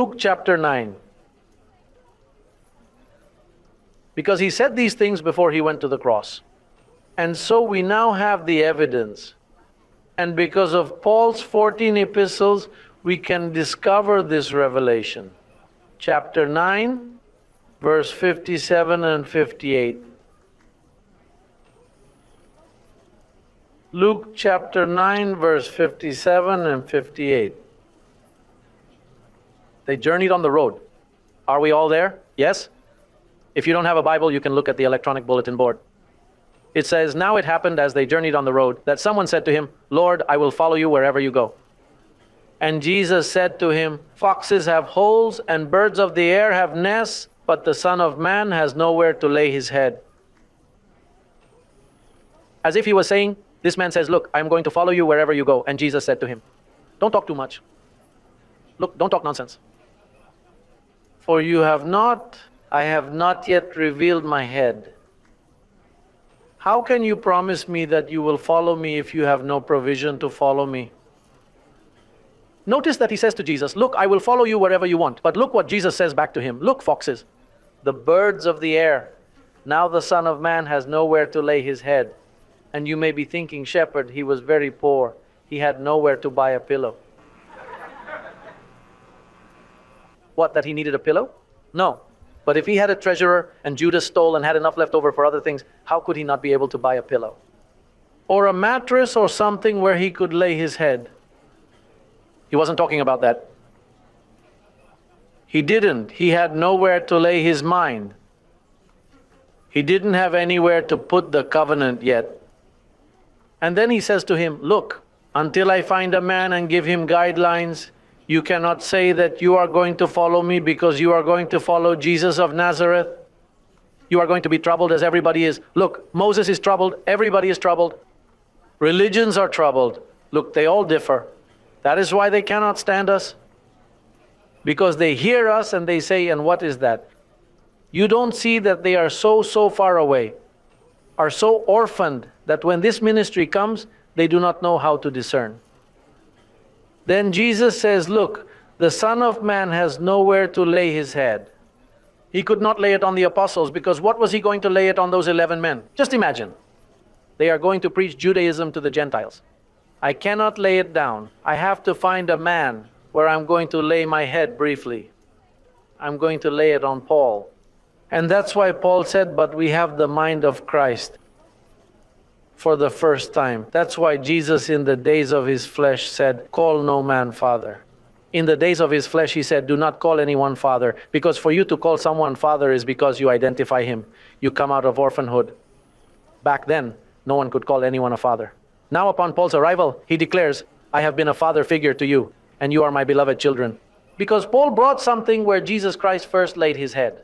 Luke chapter 9. Because he said these things before he went to the cross. And so we now have the evidence. And because of Paul's 14 epistles, we can discover this revelation. Chapter 9, verse 57 and 58. Luke chapter 9, verse 57 and 58. They journeyed on the road. Are we all there? Yes? If you don't have a Bible, you can look at the electronic bulletin board. It says, now it happened as they journeyed on the road that someone said to him, Lord, I will follow you wherever you go. And Jesus said to him, foxes have holes and birds of the air have nests, but the Son of Man has nowhere to lay his head. As if he was saying, this man says, look, I'm going to follow you wherever you go. And Jesus said to him, don't talk too much. Look, don't talk nonsense. For I have not yet revealed my head. How can you promise me that you will follow me if you have no provision to follow me? Notice that he says to Jesus, look, I will follow you wherever you want. But look what Jesus says back to him. Look, foxes, the birds of the air. Now the Son of Man has nowhere to lay his head. And you may be thinking, shepherd, he was very poor. He had nowhere to buy a pillow. What, that he needed a pillow? No. But if he had a treasurer and Judas stole and had enough left over for other things, how could he not be able to buy a pillow? Or a mattress or something where he could lay his head? He wasn't talking about that. He didn't. He had nowhere to lay his mind. He didn't have anywhere to put the covenant yet. And then he says to him, look, until I find a man and give him guidelines, you cannot say that you are going to follow me because you are going to follow Jesus of Nazareth. You are going to be troubled as everybody is. Look, Moses is troubled. Everybody is troubled. Religions are troubled. Look, they all differ. That is why they cannot stand us. Because they hear us and they say, and what is that? You don't see that they are so far away, are so orphaned that when this ministry comes, they do not know how to discern. Then Jesus says, look, the Son of Man has nowhere to lay his head. He could not lay it on the apostles because what was he going to lay it on those 11 men? Just imagine. They are going to preach Judaism to the Gentiles. I cannot lay it down. I have to find a man where I'm going to lay my head briefly. I'm going to lay it on Paul. And that's why Paul said, but we have the mind of Christ. For the first time. That's why Jesus in the days of his flesh said, call no man father. In the days of his flesh he said, do not call anyone father. Because for you to call someone father is because you identify him. You come out of orphanhood. Back then, no one could call anyone a father. Now upon Paul's arrival, he declares, I have been a father figure to you, and you are my beloved children. Because Paul brought something where Jesus Christ first laid his head.